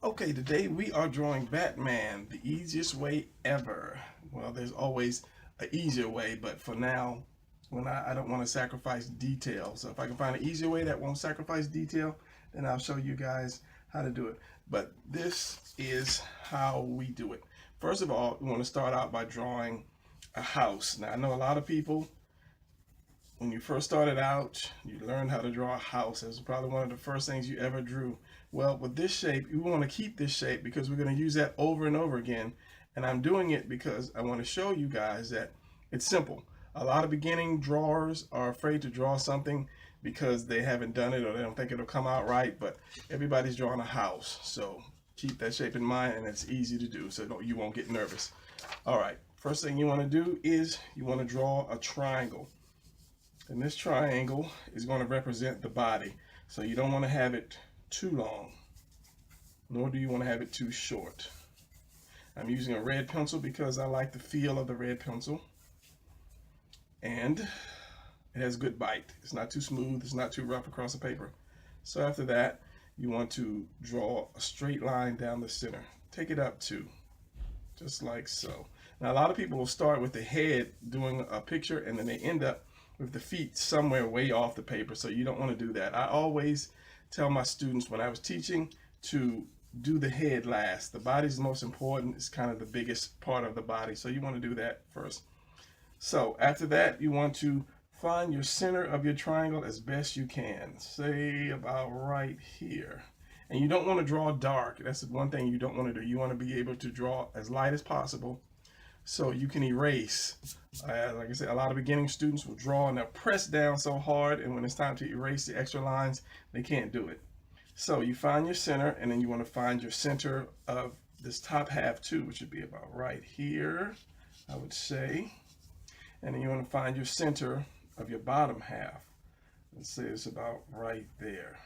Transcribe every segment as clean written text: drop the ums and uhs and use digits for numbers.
Okay, today we are drawing Batman, the easiest way ever. Well, there's always an easier way, but for now, when I don't want to sacrifice detail. So if I can find an easier way that won't sacrifice detail, then I'll show you guys how to do it. But this is how we do it. First of all, we want to start out by drawing a house. Now, I know a lot of people, when you first started out, you learned how to draw a house. It was probably one of the first things you ever drew. Well, with this shape, we want to keep this shape because we're going to use that over and over again. And I'm doing it because I want to show you guys that it's simple. A lot of beginning drawers are afraid to draw something because they haven't done it or they don't think it'll come out right, but everybody's drawing a house. So keep that shape in mind, and it's easy to do so you won't get nervous. All right, first thing you want to do is you want to draw a triangle. And this triangle is going to represent the body. So you don't want to have it too long, nor do you want to have it too short. I'm using a red pencil because I like the feel of the red pencil. And it has good bite. It's not too smooth, it's not too rough across the paper. So after that, you want to draw a straight line down the center. Take it up too, just like so. Now a lot of people will start with the head doing a picture and then they end up with the feet somewhere way off the paper, so you don't want to do that. I always tell my students when I was teaching to do the head last. The body's the most important. It's kind of the biggest part of the body, so you want to do that first. So after that, you want to find your center of your triangle as best you can. Say about right here. And you don't want to draw dark. That's the one thing you don't want to do. You want to be able to draw as light as possible so you can erase. Like I said, a lot of beginning students will draw and they'll press down so hard, and when it's time to erase the extra lines, they can't do it. So you find your center, and then you want to find your center of this top half too, which would be about right here, I would say. And then you want to find your center of your bottom half. Let's say it's about right there.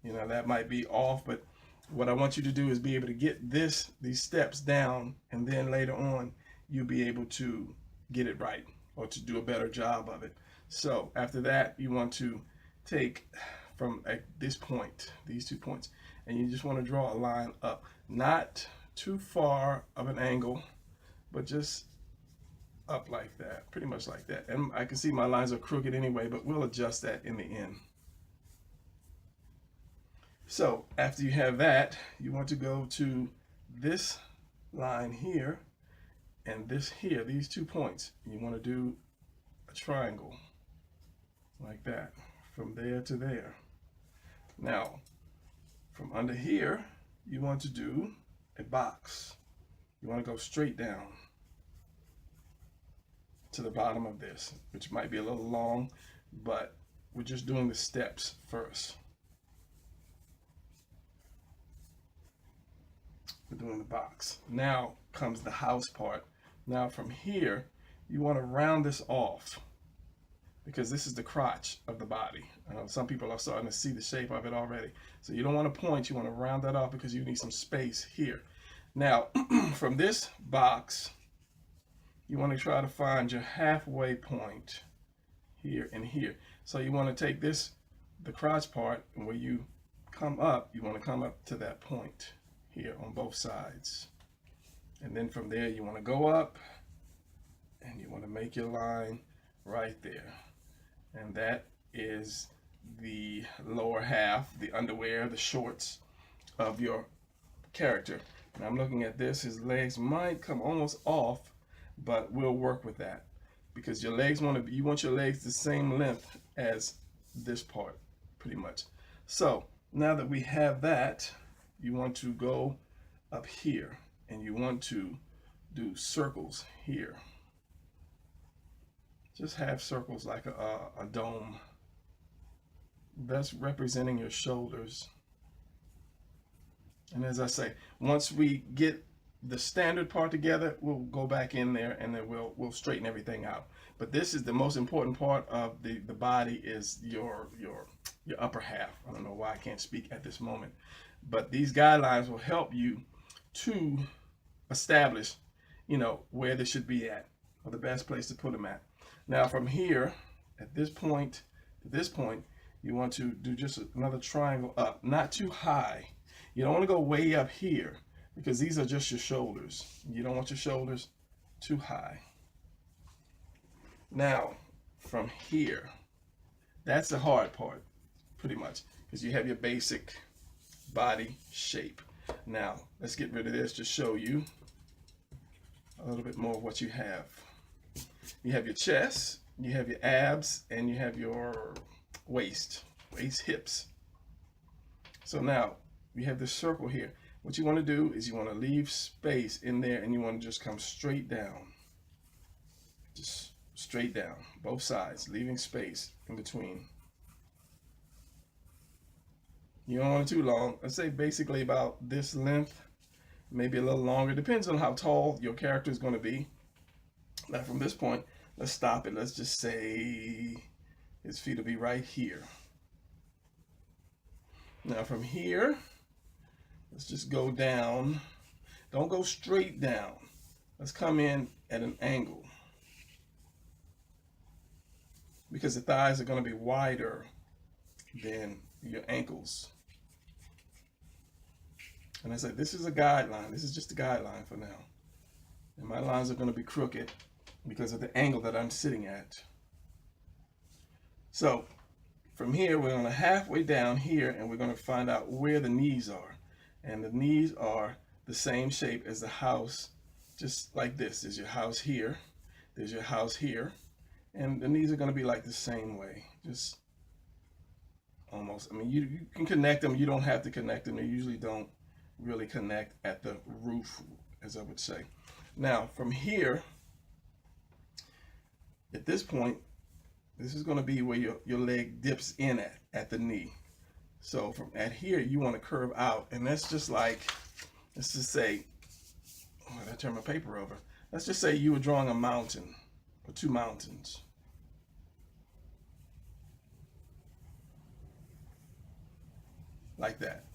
You know, that might be off, but what I want you to do is be able to get these steps down, and then later on you'll be able to get it right or to do a better job of it. So after that, you want to take from this point, these 2 points, and you just want to draw a line up, not too far of an angle, but just up like that, pretty much like that. And I can see my lines are crooked anyway, but we'll adjust that in the end. So after you have that, you want to go to this line here and this here, these 2 points. You want to do a triangle like that from there to there. Now, from under here, you want to do a box. You want to go straight down to the bottom of this, which might be a little long, but we're just doing the steps first. We're doing the box. Now comes the house part. Now from here, you want to round this off because this is the crotch of the body. I know some people are starting to see the shape of it already. So you don't want to point, you want to round that off because you need some space here. Now, from this box, you want to try to find your halfway point here and here. So you want to take this, the crotch part, and where you come up, you want to come up to that point here on both sides. And then from there, you want to go up and you want to make your line right there. And that is the lower half, the underwear, the shorts of your character. And I'm looking at this, his legs might come almost off, but we'll work with that because your legs you want your legs the same length as this part, pretty much. So now that we have that, you want to go up here and you want to do circles here. Just have circles like a dome. That's representing your shoulders. And as I say, once we get the standard part together, we'll go back in there and then we'll straighten everything out. But this is the most important part of the body, is your upper half. I don't know why I can't speak at this moment, but these guidelines will help you to establish, you know, where they should be at or the best place to put them at. Now from here, at this point to this point, you want to do just another triangle up, not too high. You don't want to go way up here because these are just your shoulders. You don't want your shoulders too high. Now, from here, that's the hard part, pretty much, because you have your basic body shape. Now, let's get rid of this to show you a little bit more of what you have. You have your chest, you have your abs, and you have your waist, hips. So now, we have this circle here. What you want to do is you want to leave space in there, and you want to just come straight down. Just straight down, both sides, leaving space in between. You don't want it too long. Let's say basically about this length, maybe a little longer. Depends on how tall your character is going to be. Now from this point, let's stop it. Let's just say his feet will be right here. Now from here, let's just go down. Don't go straight down. Let's come in at an angle, because the thighs are going to be wider than your ankles. And I said, this is a guideline. This is just a guideline for now. And my lines are going to be crooked because of the angle that I'm sitting at. So from here, we're going to halfway down here, and we're going to find out where the knees are. And the knees are the same shape as the house, just like this. There's your house here. There's your house here. And the knees are going to be like the same way, just almost. I mean, you can connect them. You don't have to connect them. They usually don't really connect at the roof, as I would say. Now, from here, at this point, this is going to be where your leg dips in at the knee. So from at here, you want to curve out. And that's just like, let's just say, oh, I turn my paper over. Let's just say you were drawing a mountain, or two mountains. Like that.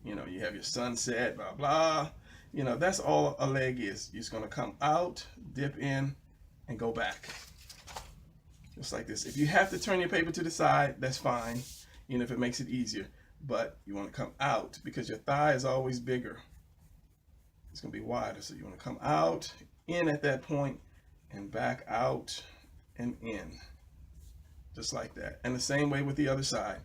You know, you have your sunset, blah, blah. You know, that's all a leg is. You're just going to come out, dip in, and go back. Just like this. If you have to turn your paper to the side, that's fine, you know, if it makes it easier. But you want to come out because your thigh is always bigger. It's going to be wider. So you want to come out, in at that point, and back out and in. Just like that. And the same way with the other side.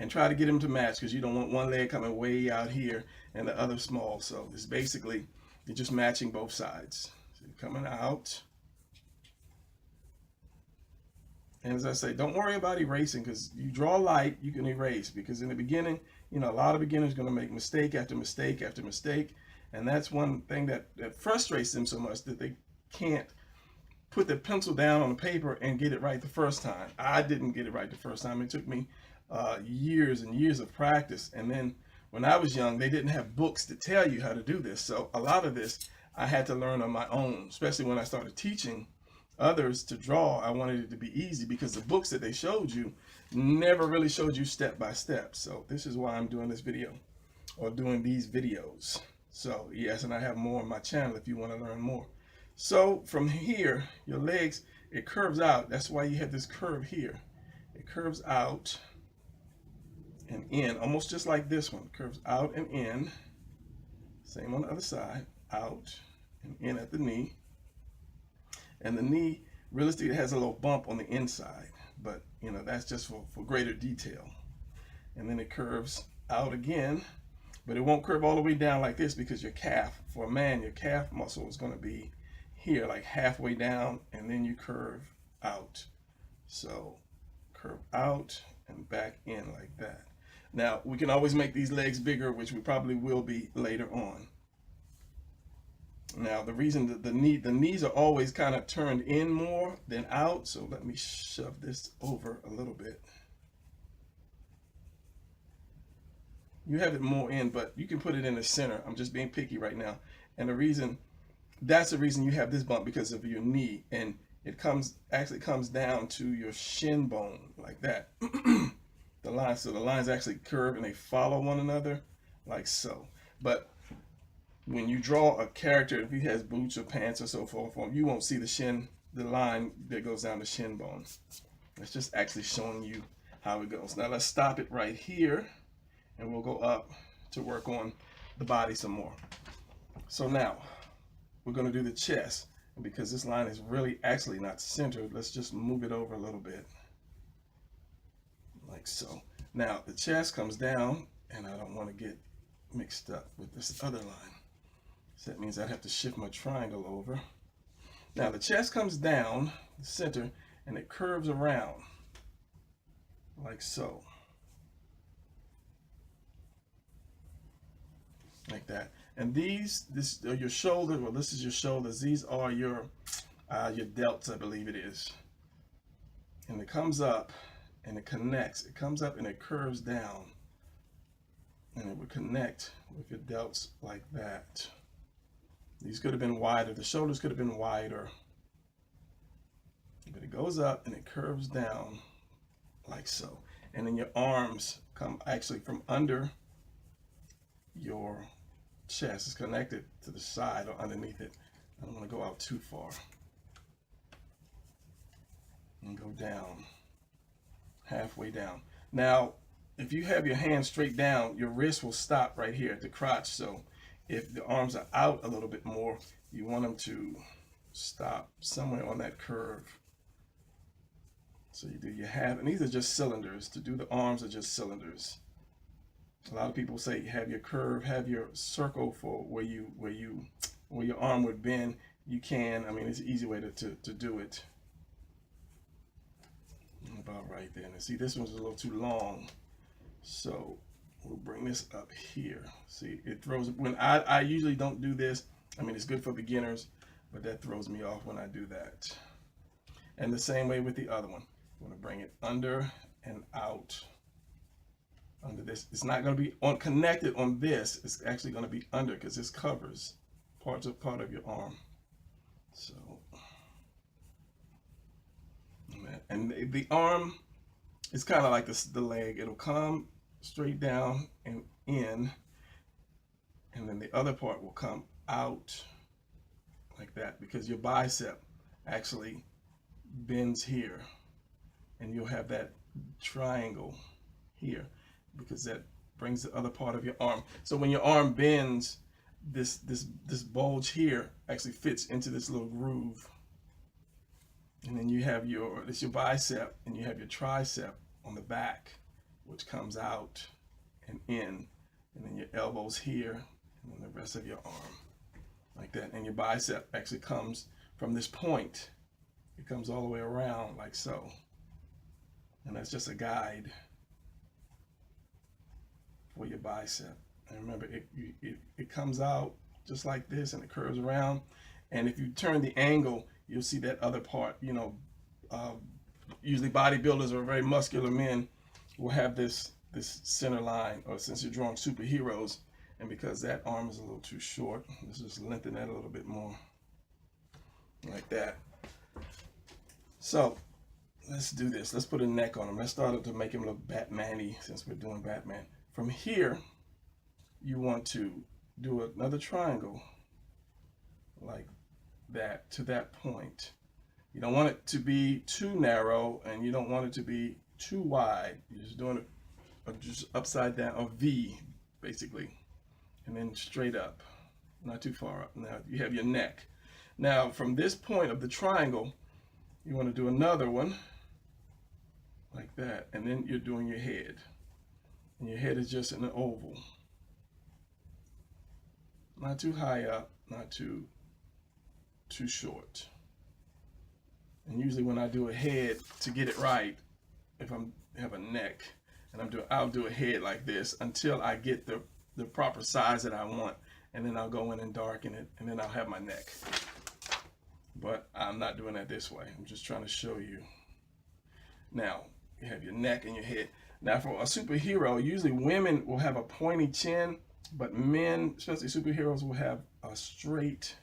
And try to get them to match, because you don't want one leg coming way out here and the other small. So it's basically, you're just matching both sides. So you're coming out. And as I say, don't worry about erasing, because you draw light, you can erase. Because in the beginning, you know, a lot of beginners are going to make mistake after mistake after mistake. And that's one thing that frustrates them so much, that they can't put the pencil down on the paper and get it right the first time. I didn't get it right the first time. It took me years and years of practice. And then when I was young, they didn't have books to tell you how to do this. So a lot of this I had to learn on my own, especially when I started teaching others to draw. I wanted it to be easy, because the books that they showed you never really showed you step by step. So this is why I'm doing this video, or doing these videos. So yes, and I have more on my channel if you want to learn more. So from here, your legs, it curves out. That's why you have this curve here. It curves out and in, almost just like this one. Curves out and in. Same on the other side. Out and in at the knee. And the knee, realistically, has a little bump on the inside. But, you know, that's just for greater detail. And then it curves out again. But it won't curve all the way down like this, because your calf, for a man, your calf muscle is going to be here, like halfway down. And then you curve out. So curve out and back in like that. Now, we can always make these legs bigger, which we probably will be later on. Now, the reason that the knees are always kind of turned in more than out. So let me shove this over a little bit. You have it more in, but you can put it in the center. I'm just being picky right now. And that's the reason you have this bump, because of your knee. And it actually comes down to your shin bone like that. The lines actually curve and they follow one another like so. But when you draw a character, if he has boots or pants or so forth, you won't see the line that goes down the shin bone. It's just actually showing you how it goes. Now let's stop it right here, and we'll go up to work on the body some more. So now we're going to do the chest. And because this line is really actually not centered, let's just move it over a little bit, like so. Now the chest comes down, and I don't want to get mixed up with this other line. So that means I'd have to shift my triangle over. Now the chest comes down the center, and it curves around like so, like that. And this are your shoulders. Well, this is your shoulders. These are your delts, I believe it is. And it comes up and it connects. It comes up and it curves down, and it would connect with your delts like that. These could have been wider. The shoulders could have been wider, but it goes up and it curves down like so. And then your arms come actually from under your chest. It's connected to the side or underneath it. I don't want to go out too far. And go down, halfway down. Now, if you have your hand straight down, your wrist will stop right here at the crotch. So if the arms are out a little bit more, you want them to stop somewhere on that curve. So you do your half, and these are just cylinders. To do the arms are just cylinders. A lot of people say have your curve, have your circle for where your arm would bend. You can. I mean, it's an easy way to do it. About right there. And see, this one's a little too long, so we'll bring this up here. See, it throws, when I usually don't do this. I mean, it's good for beginners, but that throws me off when I do that. And the same way with the other one. I'm going to bring it under and out. Under this, it's not going to be connected on this. It's actually going to be under, because this covers part of your arm. So, and the arm is kind of like the leg. It'll come straight down and in, and then the other part will come out like that, because your bicep actually bends here, and you'll have that triangle here, because that brings the other part of your arm. So when your arm bends, this bulge here actually fits into this little groove. And then you have your bicep, and you have your tricep on the back, which comes out and in, and then your elbows here, and then the rest of your arm, like that. And your bicep actually comes from this point. It comes all the way around like so. And that's just a guide for your bicep. And remember, it comes out just like this, and it curves around. And if you turn the angle, you'll see that other part. You know, usually bodybuilders or very muscular men will have this center line, or since you're drawing superheroes, and because that arm is a little too short, let's just lengthen that a little bit more, like that. So let's do this. Let's put a neck on him. Let's start to make him look Batman-y, since we're doing Batman. From here, you want to do another triangle like that to that point. You don't want it to be too narrow, and you don't want it to be too wide. You're just doing it just upside down, a V basically, and then straight up, not too far up. Now you have your neck. Now from this point of the triangle, you want to do another one like that, and then you're doing your head, and your head is just an oval, not too high up, not too short. And usually when I do a head, to get it right, if I have a neck and I'll do a head like this until I get the proper size that I want, and then I'll go in and darken it, and then I'll have my neck. But I'm not doing that this way. I'm just trying to show you. Now you have your neck and your head. Now for a superhero, usually women will have a pointy chin, but men, especially superheroes, will have a straight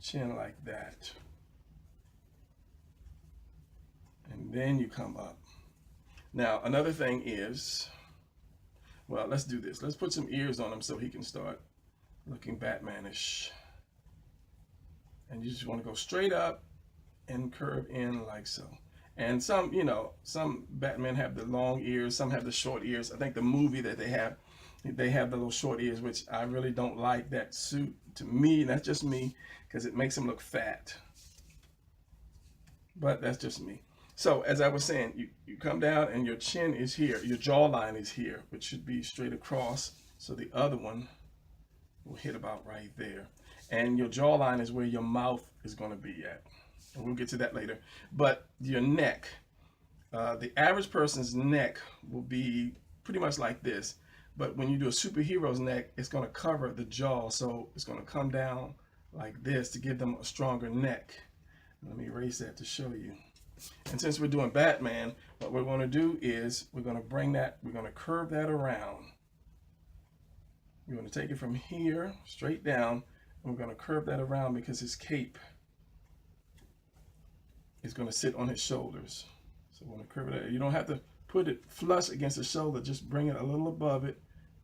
chin like that. And then you come up. Now another thing is, well, let's do this. Let's put some ears on him so he can start looking Batman-ish. And you just want to go straight up and curve in like so. And some Batman have the long ears, some have the short ears. I think the movie that they have They have the little short ears, which I really don't like that suit. To me, that's just me, because it makes them look fat. But that's just me. So as I was saying, you come down and your chin is here. Your jawline is here, which should be straight across. So the other one will hit about right there. And your jawline is where your mouth is going to be at. And we'll get to that later. But your neck, the average person's neck will be pretty much like this. But when you do a superhero's neck, it's going to cover the jaw. So it's going to come down like this to give them a stronger neck. Let me erase that to show you. And since we're doing Batman, what we're going to do is we're going to bring that, we're going to curve that around. We're going to take it from here straight down, and we're going to curve that around because his cape is going to sit on his shoulders. So we're going to curve it. You don't have to put it flush against the shoulder, just bring it a little above it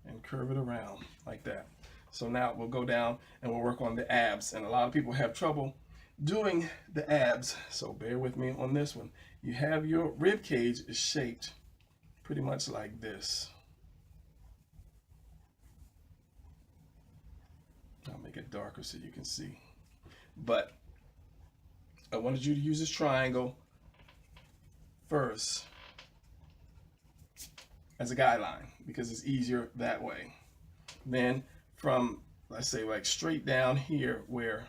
and curve it around like that. So now we'll go down and we'll work on the abs. And a lot of people have trouble doing the abs, so bear with me on this one. You have your rib cage is shaped pretty much like this. I'll make it darker so you can see. But I wanted you to use this triangle first as a guideline because it's easier that way. Then from, let's say, like straight down here where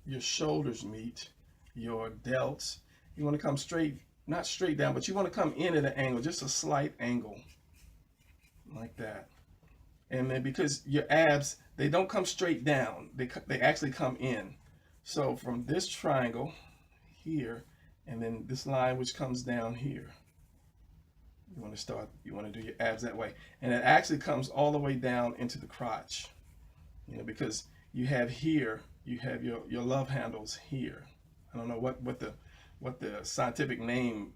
your shoulders meet, your delts, you want to come straight, not straight down, but you want to come in at an angle, just a slight angle like that. And then because your abs, they don't come straight down, they actually come in. So from this triangle here, and then this line which comes down here, you want to do your abs that way. And it actually comes all the way down into the crotch, you know, because you have here, you have your love handles here. I don't know what the scientific name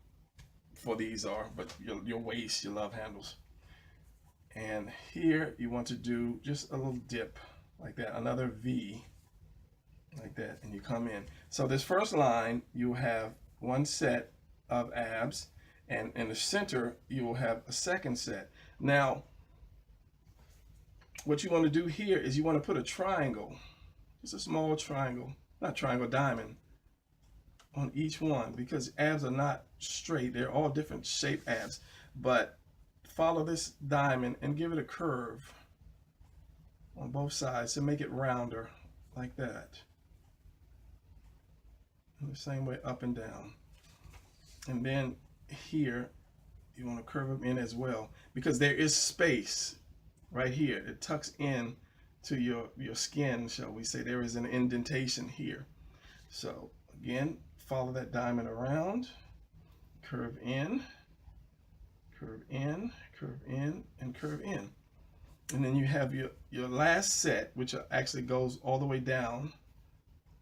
for these are, but your waist, your love handles. And here you want to do just a little dip like that, another V like that, and you come in. So this first line, you have one set of abs, and in the center you will have a second set. Now what you want to do here is you want to put a triangle, just a small triangle, not triangle, diamond on each one, because abs are not straight, they're all different shape abs, but follow this diamond and give it a curve on both sides to make it rounder like that. And the same way up and down. And then here you want to curve them in as well, because there is space right here. It tucks in to your skin, shall we say. There is an indentation here. So again, follow that diamond around, curve in, curve in, curve in, and curve in. And then you have your last set, which actually goes all the way down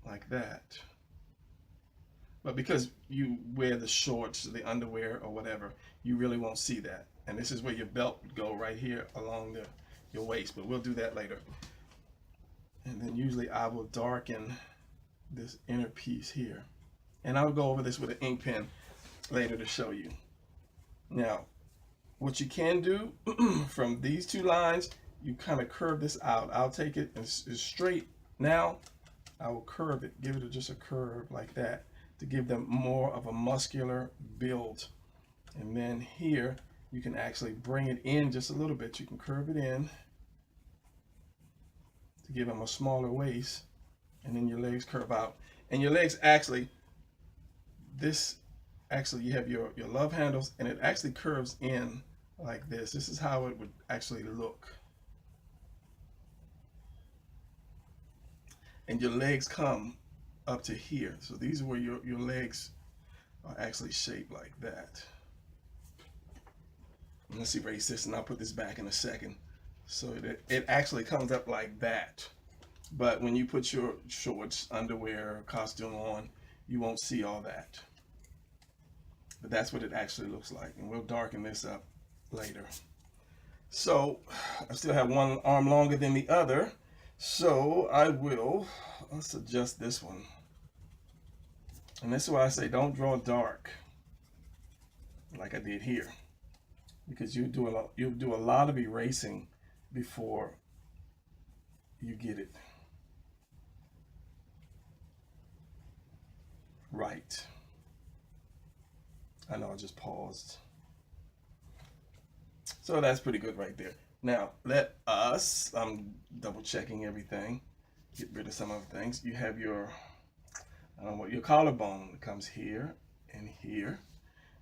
like that. But because you wear the shorts, the underwear, or whatever, you really won't see that. And this is where your belt would go, right here along your waist, but we'll do that later. And then usually I will darken this inner piece here. And I'll go over this with an ink pen later to show you. Now, what you can do from these two lines, you kind of curve this out. I'll take it and it's straight. Now I will curve it, give it just a curve like that to give them more of a muscular build. And then here you can actually bring it in just a little bit. You can curve it in to give them a smaller waist, and then your legs curve out. And your legs actually, you have your love handles, and it actually curves in like this. This is how it would actually look. And your legs come up to here. So these are where your legs are actually shaped like that. Let's erase this, and I'll put this back in a second. So it actually comes up like that. But when you put your shorts, underwear, costume on, you won't see all that. But that's what it actually looks like. And we'll darken this up later. So I still have one arm longer than the other. So let's adjust this one. And this is why I say don't draw dark like I did here. because you'll do a lot of erasing before you get it right. I know I just paused. So that's pretty good right there. Now let us, I'm double checking everything, get rid of some other things. You have your, I don't know what, your collarbone comes here and here,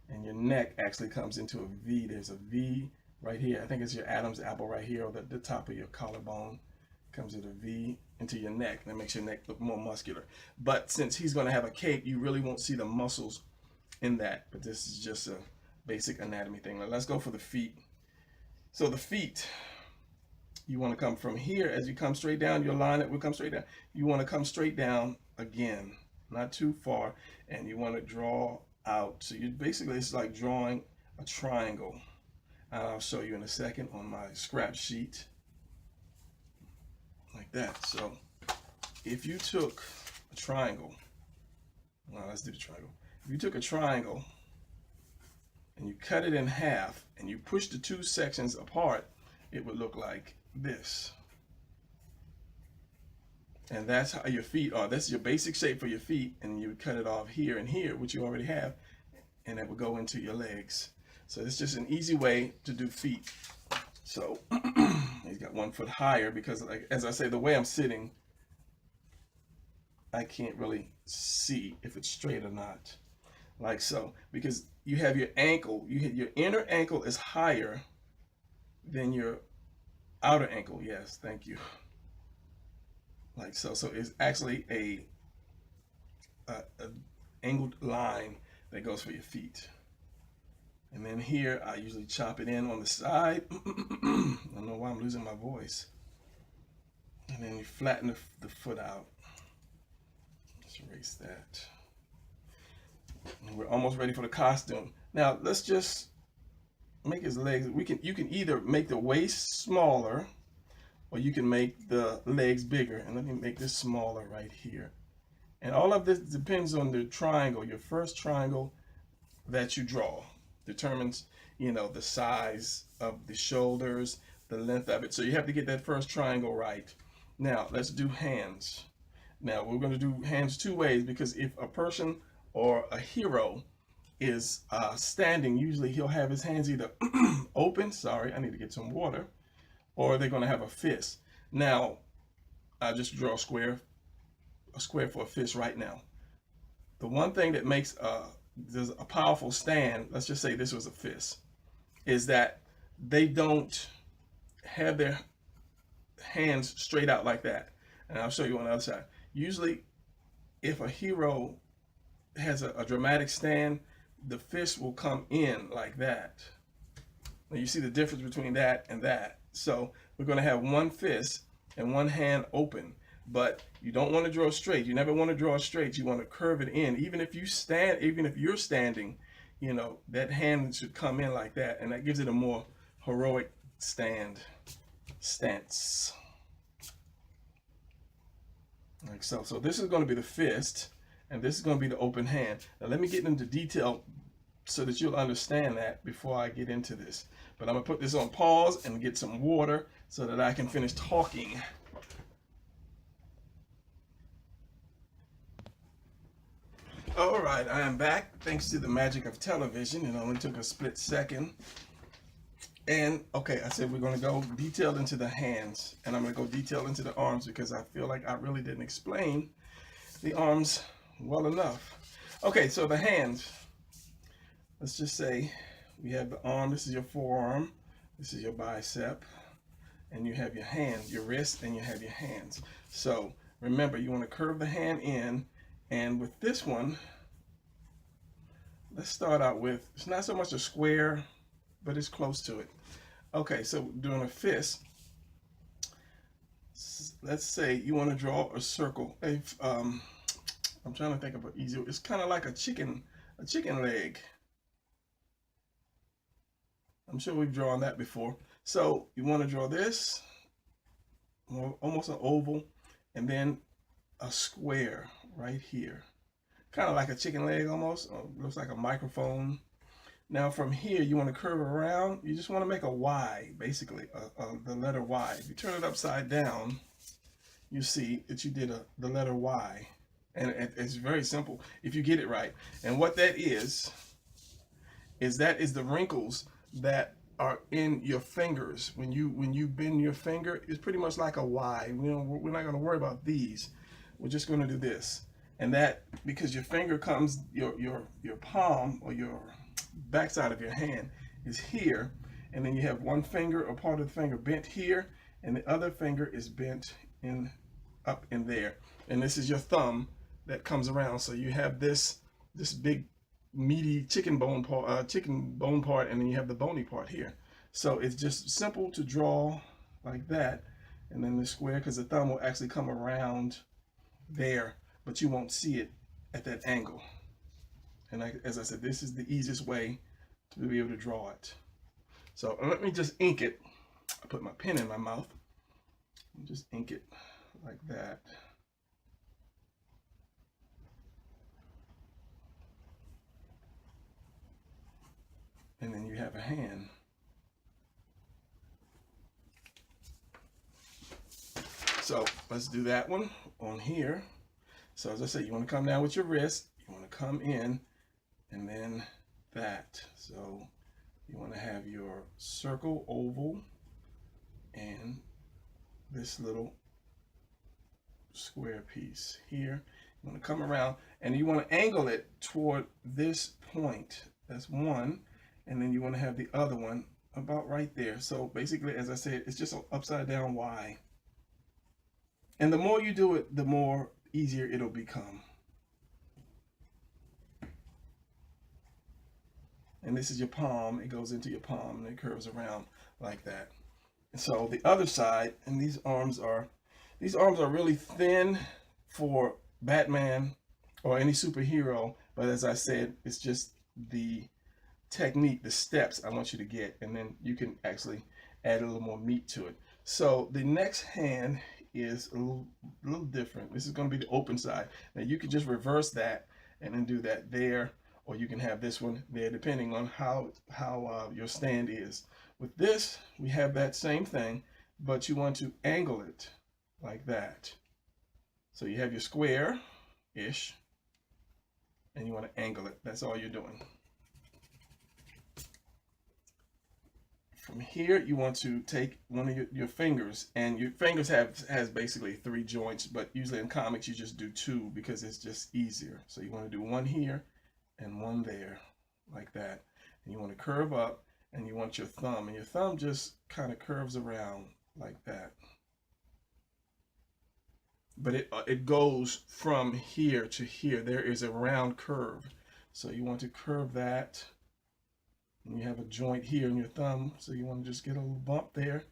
and your neck actually comes into a V. There's a V right here. I think it's your Adam's apple right here, or the top of your collarbone comes in a V into your neck. That makes your neck look more muscular. But since he's going to have a cape, you really won't see the muscles in that. But this is just a basic anatomy thing. Now let's go for the feet. So the feet, you want to come from here. As you come straight down, your line it will come straight down. You want to come straight down again, not too far, and you want to draw out. So you basically, it's like drawing a triangle. I'll show you in a second on my scrap sheet, like that. So if you took a triangle, well, let's do the triangle. If you took a triangle and you cut it in half and you push the two sections apart, it would look like this. And that's how your feet are. That's your basic shape for your feet, and you would cut it off here and here, which you already have, and that would go into your legs. So it's just an easy way to do feet. So he's got 1 foot higher because, like, as I say, the way I'm sitting, I can't really see if it's straight or not, like so, because you have your ankle, your inner ankle is higher than your outer ankle. Yes, thank you. Like so. So it's actually a angled line that goes for your feet. And then here, I usually chop it in on the side. I don't know why I'm losing my voice. And then you flatten the foot out. Let's erase that. And we're almost ready for the costume. Now, let's just make his legs. You can either make the waist smaller, or you can make the legs bigger. And let me make this smaller right here. And all of this depends on the triangle. Your first triangle that you draw determines, the size of the shoulders, the length of it. So you have to get that first triangle right. Now let's do hands. Now we're going to do hands 2 ways, because if a person or a hero is standing, usually he'll have his hands either open, sorry, I need to get some water, or they're going to have a fist. Now I just draw a square for a fist right now. The one thing that makes there's a powerful stand, let's just say this was a fist, is that they don't have their hands straight out like that. And I'll show you on the other side. Usually, if a hero has a dramatic stand, the fist will come in like that. Now you see the difference between that and that. So we're going to have one fist and one hand open. But you don't want to draw straight. You never want to draw straight. You want to curve it in. Even if you're standing, that hand should come in like that, and that gives it a more heroic stance. Like so. So this is going to be the fist, and this is going to be the open hand. Now let me get into detail so that you'll understand that before I get into this. But I'm going to put this on pause and get some water so that I can finish talking. All right, I am back. Thanks to the magic of television. It only took a split second. And okay, I said we're going to go detailed into the hands, and I'm going to go detailed into the arms because I feel like I really didn't explain the arms well enough. Okay, so the hands. Let's just say we have the arm. This is your forearm. This is your bicep. And you have your hands, your wrist, and you have your hands. So remember, you want to curve the hand in. And with this one, let's start out with, it's not so much a square, but it's close to it. Okay, so doing a fist, let's say you want to draw a circle. If, I'm trying to think of an easy, it's kind of like a chicken leg. I'm sure we've drawn that before. So you want to draw this, almost an oval, and then a square right here, kind of like a chicken leg almost. Looks like a microphone. Now from here, you want to curve around. You just want to make a Y, basically, the letter Y. If you turn it upside down, you see that you did the letter Y. And it's very simple if you get it right. And what that is that is the wrinkles that are in your fingers. When you bend your finger, it's pretty much like a Y. We're not going to worry about these. We're just going to do this. And that, because your finger comes, your palm or your backside of your hand is here, and then you have one finger or part of the finger bent here, and the other finger is bent in up in there, and this is your thumb that comes around. So you have this big meaty chicken bone part, and then you have the bony part here. So it's just simple to draw like that, and then the square, because the thumb will actually come around there, but you won't see it at that angle. And as I said, this is the easiest way to be able to draw it. So let me just ink it. I put my pen in my mouth and just ink it like that. And then you have a hand. So let's do that one on here. So as I said, you want to come down with your wrist, you want to come in, and then that. So you want to have your circle, oval, and this little square piece here. You want to come around, and you want to angle it toward this point. That's one. And then you want to have the other one about right there. So basically, as I said, it's just an upside down Y. And the more you do it, the more easier it'll become. And this is your palm. It goes into your palm and it curves around like that. And so the other side, and these arms are really thin for Batman or any superhero. But as I said, it's just the technique, the steps I want you to get, and then you can actually add a little more meat to it. So the next hand is a little different. This is going to be the open side. Now you can just reverse that and then do that there, or you can have this one there, depending on how your stand is. With this, we have that same thing, but you want to angle it like that. So you have your square-ish, and you want to angle it. That's all you're doing. From here, you want to take one of your fingers, and your fingers has basically 3 joints, but usually in comics you just do 2 because it's just easier. So you want to do one here and one there, like that. And you want to curve up, and you want your thumb, and your thumb just kind of curves around like that. But it goes from here to here. There is a round curve. So you want to curve that. And you have a joint here in your thumb, so you want to just get a little bump there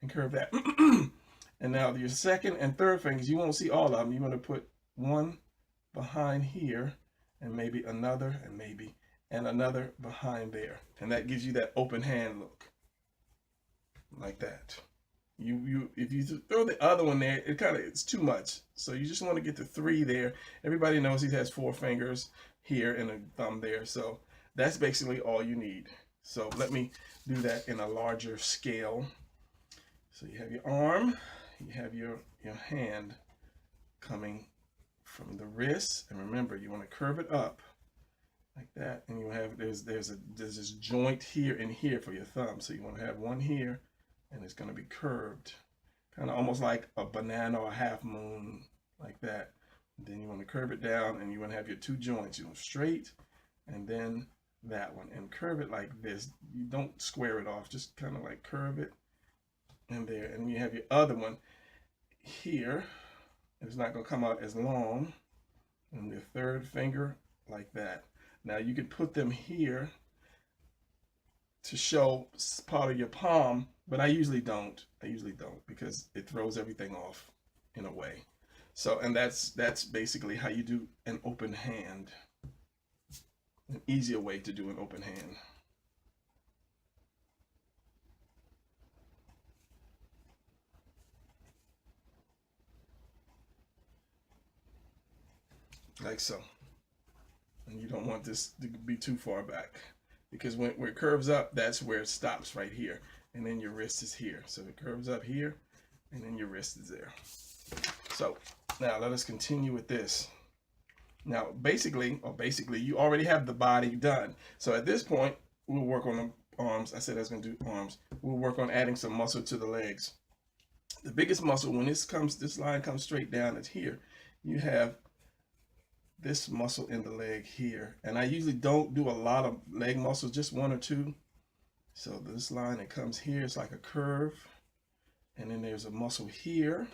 and curve that. And now your second and third fingers, you won't see all of them. You want to put one behind here, and maybe another, and maybe another behind there. And that gives you that open hand look, like that. If you throw the other one there, it's too much. So you just want to get the 3 there. Everybody knows he has 4 fingers here and a thumb there. So that's basically all you need. So let me do that in a larger scale. So you have your arm, you have your hand coming from the wrist, and remember, you want to curve it up like that, and you have there's this joint here and here for your thumb. So you want to have one here, and it's going to be curved, kind of almost like a banana or a half moon, like that. And then you want to curve it down, and you want to have your 2 joints. You want straight, and then that one, and curve it like this. You don't square it off, just kind of like curve it in there. And you have your other one here. It's not going to come out as long. And your third finger like that. Now you can put them here to show part of your palm, but I usually don't. Because it throws everything off in a way. So, and that's basically how you do an open hand. An easier way to do an open hand. Like so. And you don't want this to be too far back. because when it curves up, that's where it stops, right here. And then your wrist is here. So it curves up here, and then your wrist is there. So now let us continue with this. Now, basically, you already have the body done. So at this point, we'll work on the arms. I said I was going to do arms. We'll work on adding some muscle to the legs. The biggest muscle, when this line comes straight down, is here. You have this muscle in the leg here. And I usually don't do a lot of leg muscles, just one or two. So this line that comes here is like a curve. And then there's a muscle here.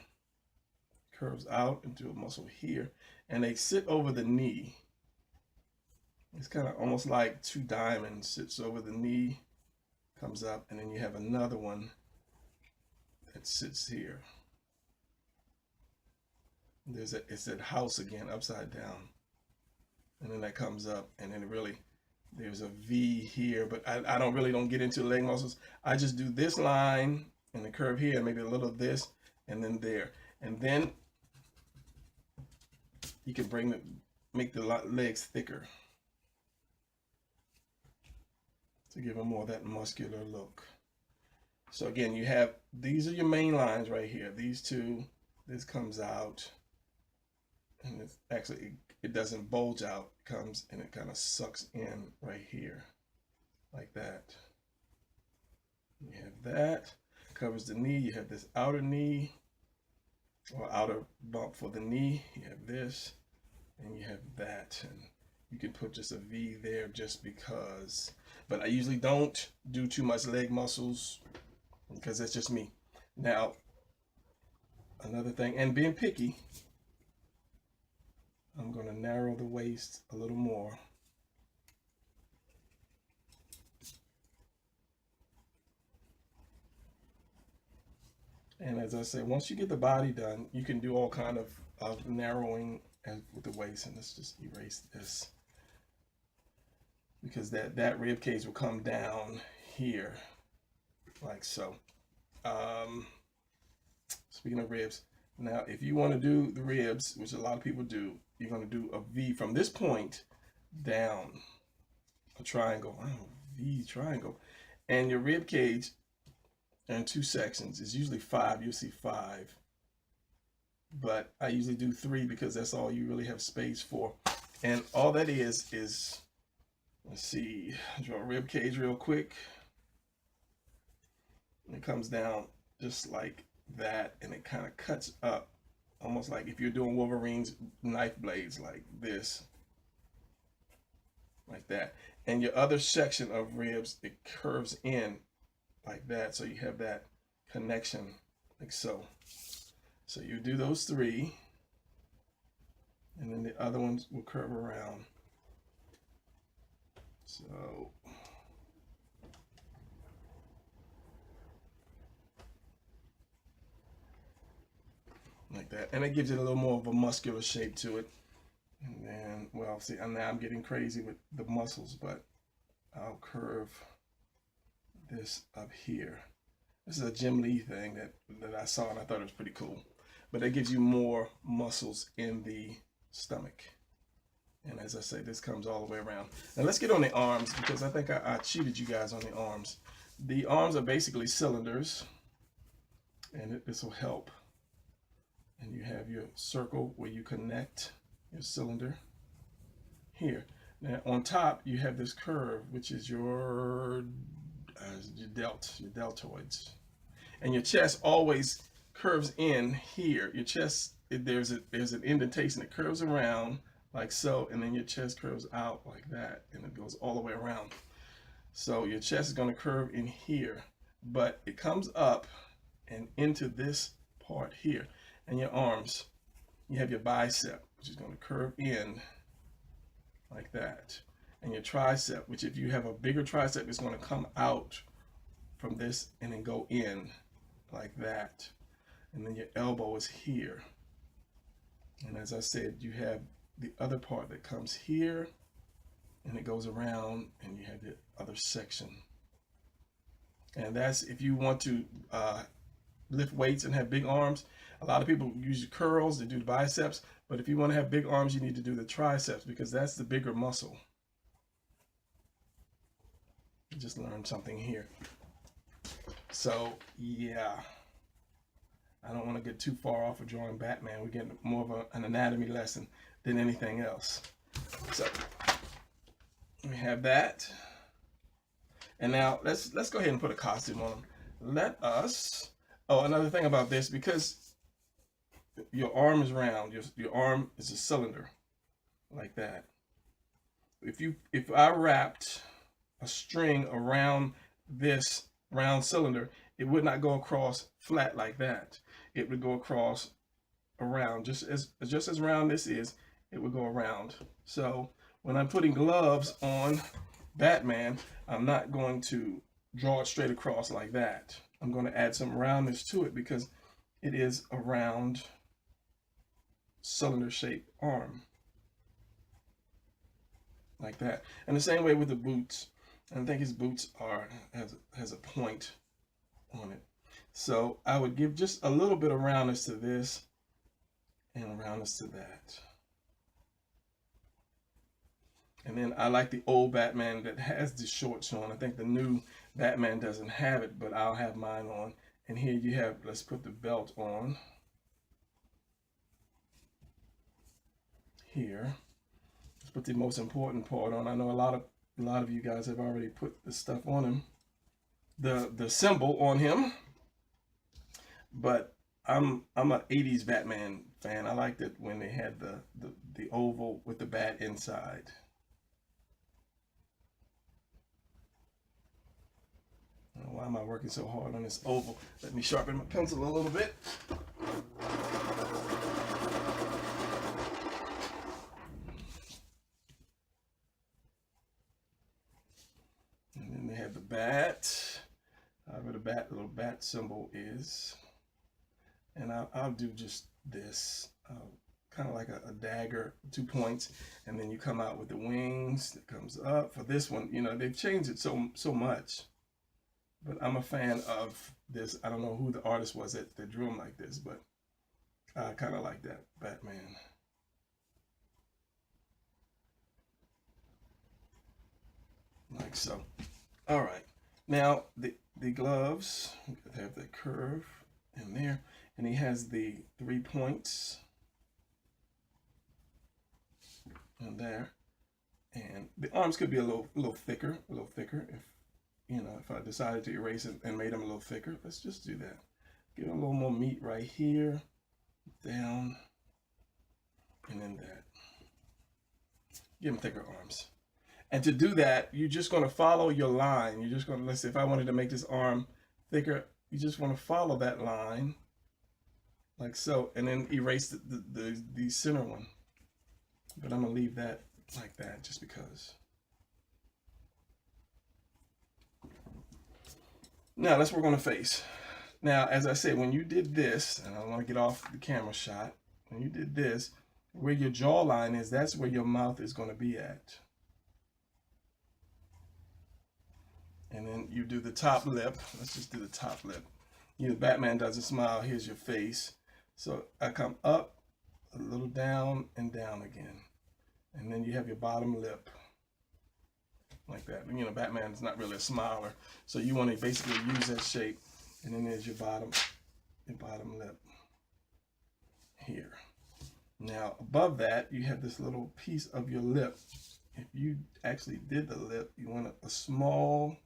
Curves out into a muscle here. And they sit over the knee. It's kind of almost like two diamonds. Sits over the knee, comes up, and then you have another one that sits here. It's that house again, upside down. And then that comes up, and then there's a V here, but I don't get into leg muscles. I just do this line and the curve here, and maybe a little of this, and then there. And then you can make the legs thicker to give them more of that muscular look. So again, these are your main lines right here. These two, this comes out, and it doesn't bulge out. It comes and it kind of sucks in right here, like that. You have that, covers the knee. You have this outer knee, or outer bump for the knee. You have this, and you have that. And you can put just a V there just because. But I usually don't do too much leg muscles because that's just me. Now, another thing, and being picky, I'm going to narrow the waist a little more. And as I said, once you get the body done, you can do all kind of narrowing with the waist. And let's just erase this, because that rib cage will come down here, like so. Speaking of ribs, now if you want to do the ribs, which a lot of people do, you're going to do a V from this point down, a triangle, V triangle, and your rib cage in two sections is usually 5. You'll see 5, but I usually do 3 because that's all you really have space for. And all that is let's see, draw a rib cage real quick. And it comes down just like that, and it kind of cuts up, almost like if you're doing Wolverine's knife blades, like this, like that. And your other section of ribs, it curves in like that, so you have that connection, like so. So you do those 3, and then the other ones will curve around. So like that, and it gives it a little more of a muscular shape to it. And then, well, see, now I'm getting crazy with the muscles, but I'll curve this up here. This is a Jim Lee thing that I saw, and I thought it was pretty cool. But it gives you more muscles in the stomach. And as I say, this comes all the way around. Now let's get on the arms, because I think I cheated you guys on the arms. The arms are basically cylinders, and this will help. And you have your circle where you connect your cylinder here. Now on top, you have this curve, which is your deltoids. And your chest always curves in here. Your chest, there's an indentation that curves around like so, and then your chest curves out like that, and it goes all the way around. So your chest is going to curve in here, but it comes up and into this part here. And your arms, you have your bicep, which is going to curve in like that. And your tricep, which if you have a bigger tricep, is going to come out from this and then go in like that. And then your elbow is here. And as I said, you have the other part that comes here, and it goes around, and you have the other section. And that's if you want to lift weights and have big arms. A lot of people use curls to do the biceps, but if you want to have big arms, you need to do the triceps, because that's the bigger muscle. just learned something here. So yeah, I don't want to get too far off of drawing Batman. We're getting more of an anatomy lesson than anything else. So we have that. And now let's go ahead and put a costume on him. Let us, oh, another thing about this, because your arm is round, your arm is a cylinder like that. If I wrapped a string around this round cylinder, it would not go across flat like that. It would go across around, just as round this is, it would go around. So when I'm putting gloves on Batman, I'm not going to draw it straight across like that. I'm going to add some roundness to it because it is a round cylinder shaped arm like that. And the same way with the boots. I think his boots has a point on it. So I would give just a little bit of roundness to this and roundness to that. And then I like the old Batman that has the shorts on. I think the new Batman doesn't have it, but I'll have mine on. And here you have, let's put the belt on. Here. Let's put the most important part on. I know a lot of you guys have already put the stuff on him. The symbol on him. But I'm an 80s Batman fan. I liked it when they had the oval with the bat inside. Why am I working so hard on this oval? Let me sharpen my pencil a little bit. And then they have the bat. Where the little bat symbol is. And I'll do just this. Kind of like a dagger, 2 points. And then you come out with the wings that comes up. For this one, you know, they've changed it so much. But I'm a fan of this. I don't know who the artist was that drew him like this, but I kind of like that Batman. Like so. All right. Now the gloves have the curve in there, and he has the 3 points in there, and the arms could be a little thicker if. You know, if I decided to erase it and made them a little thicker, let's just do that. Give it a little more meat right here, down, and then that. Give them thicker arms. And to do that, you're just going to follow your line. You're just going to, let's say if I wanted to make this arm thicker, you just want to follow that line, like so, and then erase the center one. But I'm going to leave that like that just because. Now let's work on the face. Now, as I said, when you did this, and I want to get off the camera shot, when you did this, where your jawline is, that's where your mouth is going to be at. And then you do the top lip. Let's just do the top lip. You know, Batman doesn't smile. Here's your face. So I come up, a little down, and down again. And then you have your bottom lip. Like that. You know, Batman is not really a smiler, so you want to basically use that shape, and then there's your bottom lip here. Now above that, you have this little piece of your lip. If you actually did the lip, you want a small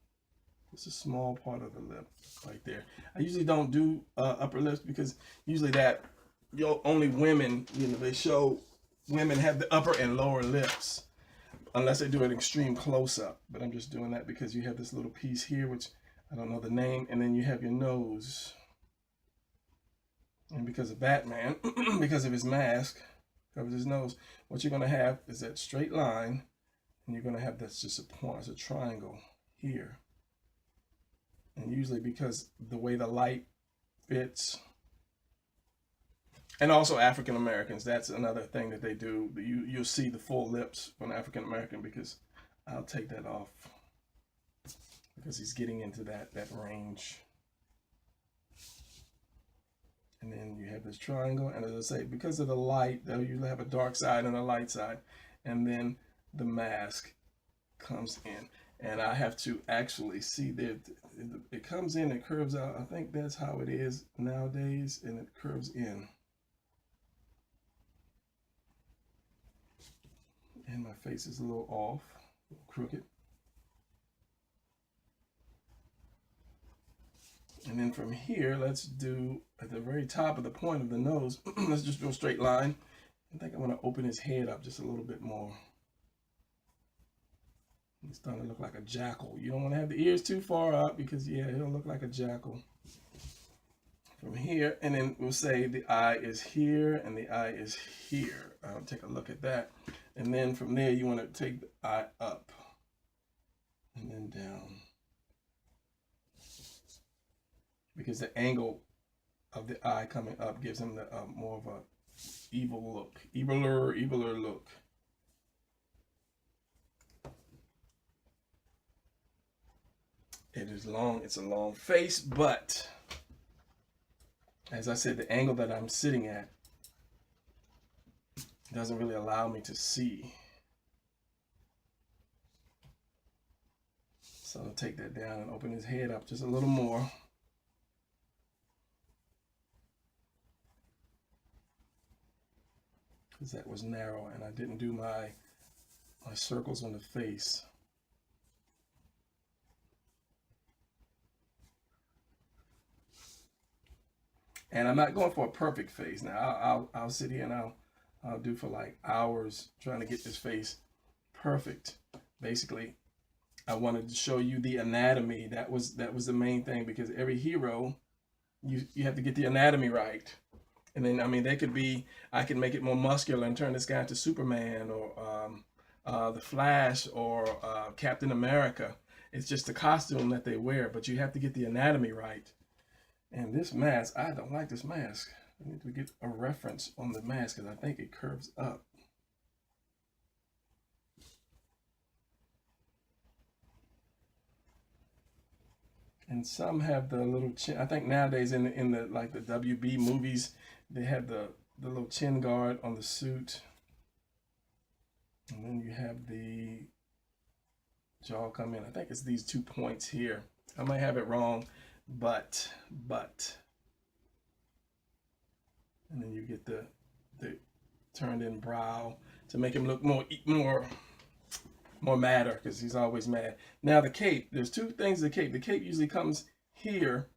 part of the lip right there. I usually don't do upper lips because usually that only women, you know, they show women have the upper and lower lips. Unless they do an extreme close-up, but I'm just doing that because you have this little piece here, which I don't know the name, and then you have your nose. And because of Batman, because of his mask, covers his nose, what you're going to have is that straight line, and you're going to have that's just a point, it's a triangle here. And usually because the way the light fits, and also African Americans, that's another thing that they do. You'll see the full lips from African American because I'll take that off because he's getting into that range. And then you have this triangle, and as I say, because of the light, they'll usually have a dark side and a light side, and then the mask comes in. and I have to actually see that it comes in and curves out. I think that's how it is nowadays, and it curves in. And my face is a little off, a little crooked. And then from here, let's do at the very top of the point of the nose, let's just do a straight line. I think I want to open his head up just a little bit more. He's starting to look like a jackal. You don't want to have the ears too far up because, yeah, he'll look like a jackal. From here, and then we'll say the eye is here and the eye is here. I'll take a look at that. And then from there, you want to take the eye up and then down. Because the angle of the eye coming up gives him the more of a evil look, eviler look. It is long, it's a long face, but as I said, the angle that I'm sitting at doesn't really allow me to see. So I'll take that down and open his head up just a little more. Because that was narrow and I didn't do my circles on the face. And I'm not going for a perfect face. Now I'll sit here and I'll do for like hours trying to get this face perfect. Basically, I wanted to show you the anatomy. That was the main thing, because every hero, you have to get the anatomy right. And then, I mean, they could be, I can make it more muscular and turn this guy into Superman or the Flash or Captain America. It's just the costume that they wear, but you have to get the anatomy right. And this mask, I don't like this mask. I need to get a reference on the mask because I think it curves up. And some have the little chin. I think nowadays in the like the WB movies, they have the little chin guard on the suit. And then you have the jaw come in. I think it's these 2 points here. I might have it wrong, but. And then you get the turned in brow to make him look more madder, because he's always mad. Now the cape, there's 2 things to the cape. The cape usually comes here,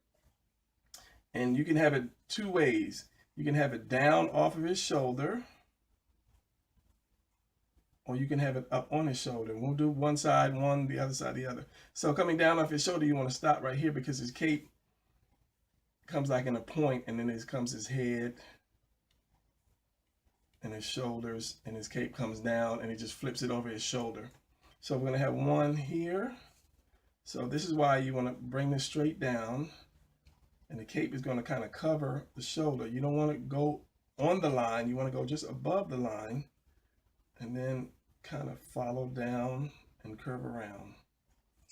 and you can have it 2 ways. You can have it down off of his shoulder, or you can have it up on his shoulder. We'll do one side, one, the other side, the other. So coming down off his shoulder, you want to stop right here because his cape comes like in a point, and then it comes his head and his shoulders, and his cape comes down and he just flips it over his shoulder. So we're going to have one here. So this is why you want to bring this straight down, and the cape is going to kind of cover the shoulder. You don't want to go on the line. You want to go just above the line and then kind of follow down and curve around.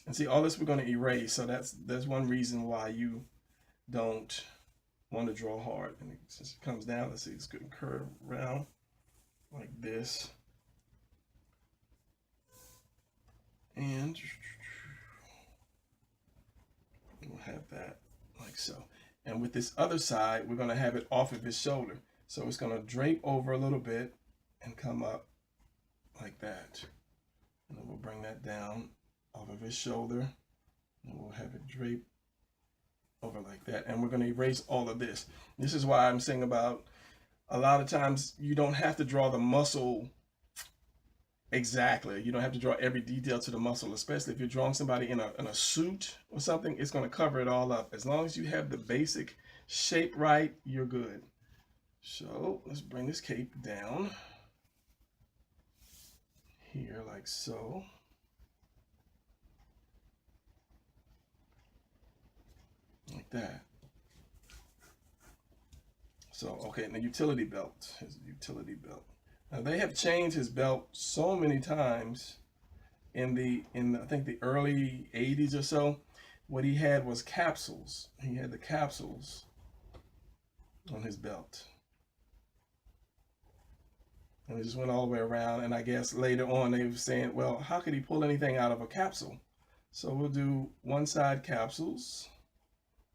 And see, all this we're going to erase. So that's one reason why you don't want to draw hard. And since it comes down, let's see, it's going to curve around like this. And we'll have that like so. And with this other side, we're going to have it off of his shoulder. So it's going to drape over a little bit and come up like that. And then we'll bring that down off of his shoulder, and we'll have it drape over like that. And we're going to erase all of this. This is why I'm saying about a lot of times you don't have to draw the muscle exactly. You don't have to draw every detail to the muscle, especially if you're drawing somebody in a suit or something. It's going to cover it all up. As long as you have the basic shape right, you're good. So let's bring this cape down here like so. Like that. So, okay, and the utility belt, his utility belt. Now they have changed his belt so many times in I think the early 80s or so. What he had was capsules. He had the capsules on his belt. And it just went all the way around. And I guess later on they were saying, well, how could he pull anything out of a capsule? So we'll do one side capsules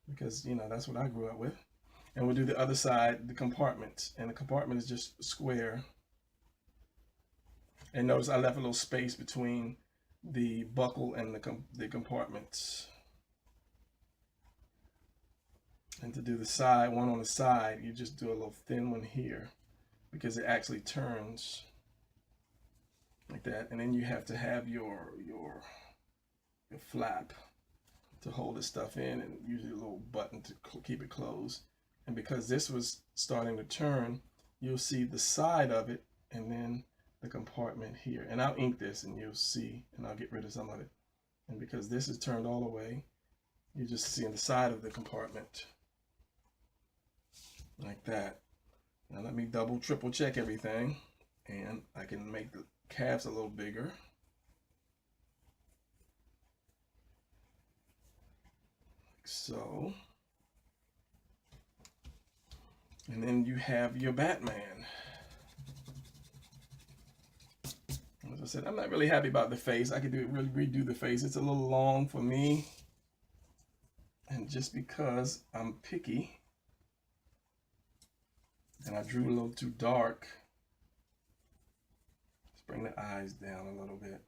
because, you know, that's what I grew up with. And we'll do the other side, the compartment. And the compartment is just square. And notice I left a little space between the buckle and the compartments. And to do the side, one on the side, you just do a little thin one here because it actually turns like that. And then you have to have your flap to hold the stuff in, and usually a little button to keep it closed. And because this was starting to turn, you'll see the side of it and then the compartment here. And I'll ink this and you'll see, and I'll get rid of some of it. And because this is turned all the way, you're just seeing the side of the compartment like that. Now let me double, triple check everything, and I can make the calves a little bigger. So, and then you have your Batman. As I said, I'm not really happy about the face. I could really redo the face. It's a little long for me. And just because I'm picky and I drew a little too dark, let's bring the eyes down a little bit.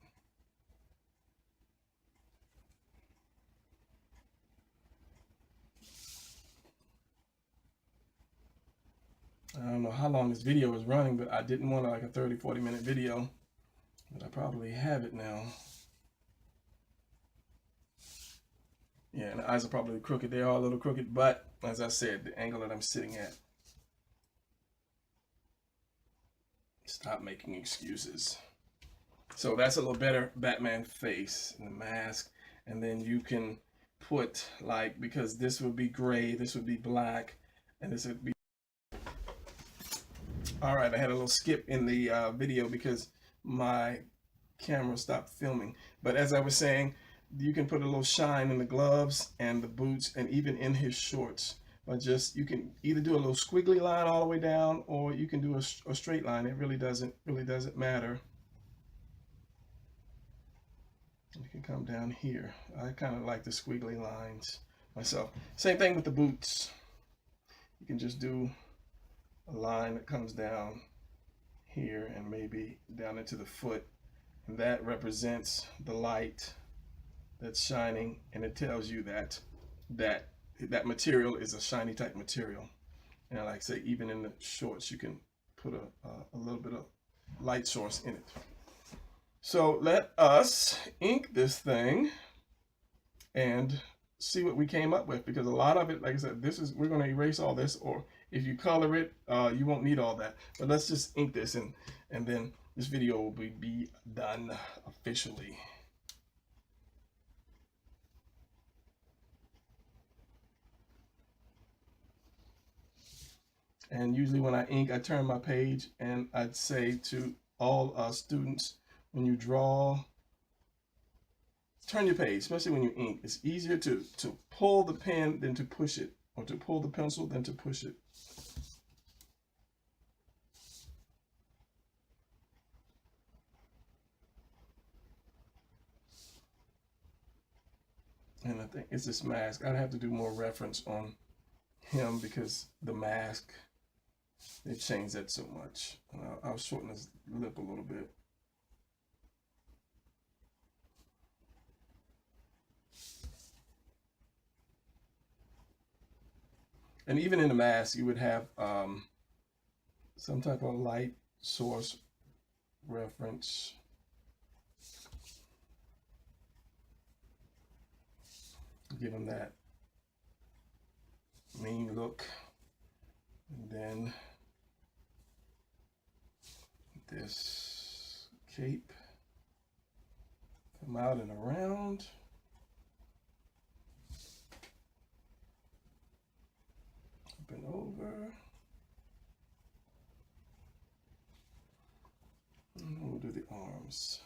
I don't know how long this video is running, but I didn't want like a 30-40 minute video, but I probably have it now. Yeah, and the eyes are probably crooked. They are a little crooked, but as I said, the angle that I'm sitting at. Stop making excuses. So that's a little better Batman face and the mask. And then you can put like, because this would be gray, this would be black, and this would be... All right, I had a little skip in the video because my camera stopped filming. But as I was saying, you can put a little shine in the gloves and the boots and even in his shorts. But just, you can either do a little squiggly line all the way down, or you can do a straight line. It really doesn't matter. You can come down here. I kind of like the squiggly lines myself. Same thing with the boots. You can just do a line that comes down here and maybe down into the foot, and that represents the light that's shining, and it tells you that that material is a shiny type material. And like I say, even in the shorts you can put a little bit of light source in it. So let us ink this thing and see what we came up with, because a lot of it, like I said, we're going to erase all this, or if you color it, you won't need all that. But let's just ink this, and then this video will be done officially. And usually when I ink, I turn my page, and I'd say to all students, when you draw, turn your page, especially when you ink. It's easier to pull the pen than to push it, or to pull the pencil than to push it. And I think it's this mask. I'd have to do more reference on him because the mask, they changed that so much. I'll shorten his lip a little bit. And even in the mask, you would have some type of light source reference. Give him that mean look. And then this cape, come out and around. Up and over. And we'll do the arms.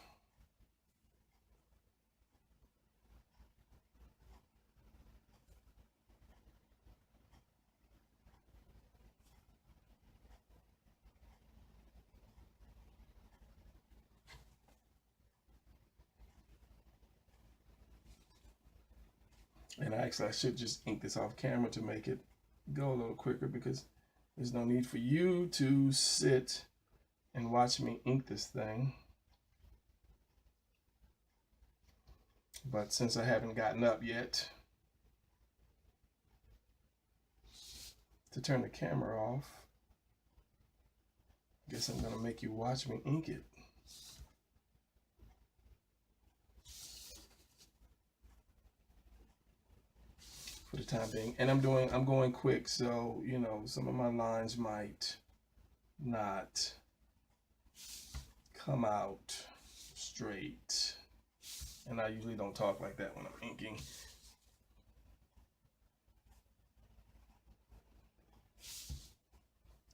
And I should just ink this off camera to make it go a little quicker, because there's no need for you to sit and watch me ink this thing. But since I haven't gotten up yet to turn the camera off, I guess I'm gonna make you watch me ink it. For the time being. And I'm going quick, so you know, some of my lines might not come out straight. And I usually don't talk like that when I'm inking.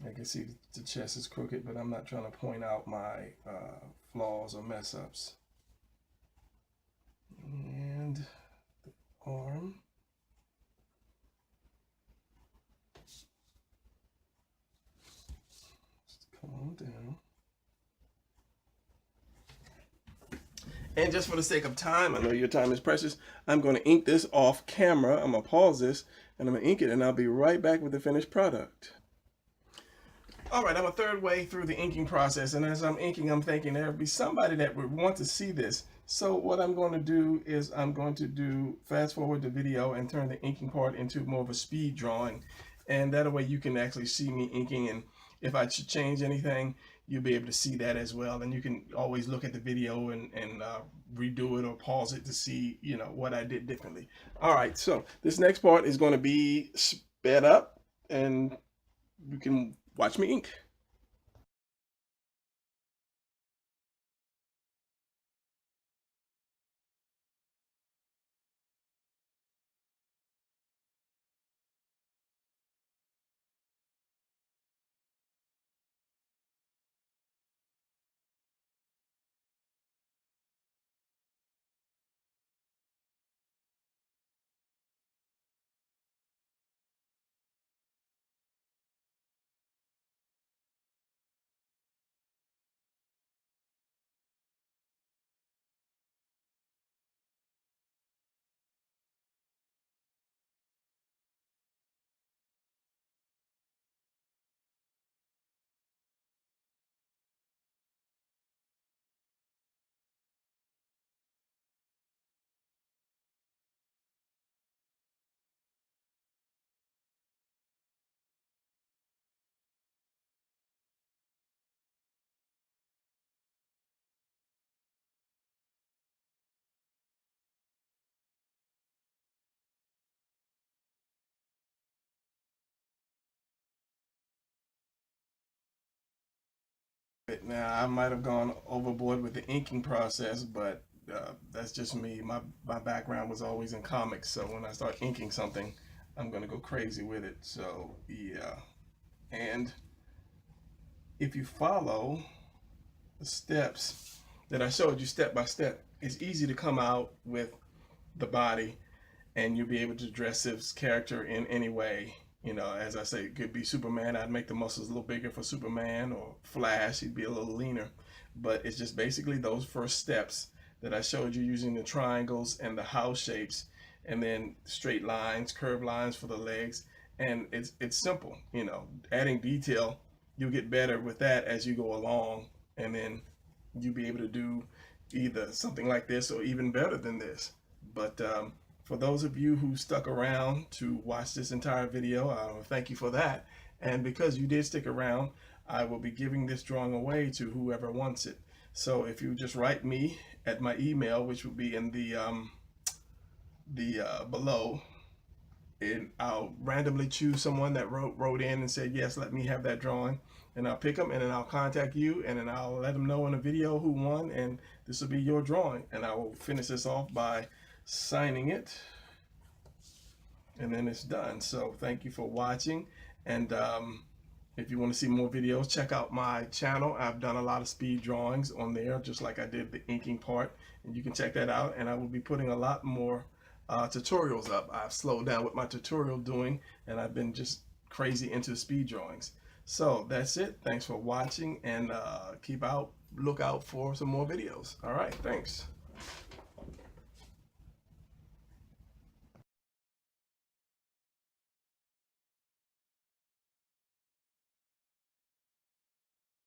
I can see the chest is crooked, but I'm not trying to point out my flaws or mess ups. And the arm. Just come on down. And just for the sake of time, I know your time is precious, I'm going to ink this off camera. I'm going to pause this and I'm going to ink it, and I'll be right back with the finished product. All right, I'm a third way through the inking process, and as I'm inking, I'm thinking there'll be somebody that would want to see this. So what I'm going to do is I'm going to fast forward the video and turn the inking part into more of a speed drawing. And that way you can actually see me inking, and if I should change anything, you'll be able to see that as well. And you can always look at the video and redo it or pause it to see, you know, what I did differently. All right, so this next part is going to be sped up, and you can watch me ink. Now, I might have gone overboard with the inking process, but that's just me. My background was always in comics, so when I start inking something, I'm going to go crazy with it. So, yeah. And if you follow the steps that I showed you step by step, it's easy to come out with the body, and you'll be able to dress this character in any way. You know, as I say, it could be Superman. I'd make the muscles a little bigger for Superman, or Flash, he'd be a little leaner. But it's just basically those first steps that I showed you, using the triangles and the house shapes, and then straight lines, curved lines for the legs. And it's simple, you know. Adding detail, you'll get better with that as you go along, and then you'll be able to do either something like this or even better than this. But for those of you who stuck around to watch this entire video, I want to thank you for that. And because you did stick around, I will be giving this drawing away to whoever wants it. So if you just write me at my email, which will be in the below, and I'll randomly choose someone that wrote in and said, yes, let me have that drawing, and I'll pick them, and then I'll contact you, and then I'll let them know in a video who won, and this will be your drawing. And I will finish this off by signing it, and then it's done. So thank you for watching, and if you want to see more videos, check out my channel. I've done a lot of speed drawings on there, just like I did the inking part, and you can check that out. And I will be putting a lot more tutorials up. I've slowed down with my tutorial doing, and I've been just crazy into speed drawings. So that's it. Thanks for watching, and look out for some more videos. All right, thanks.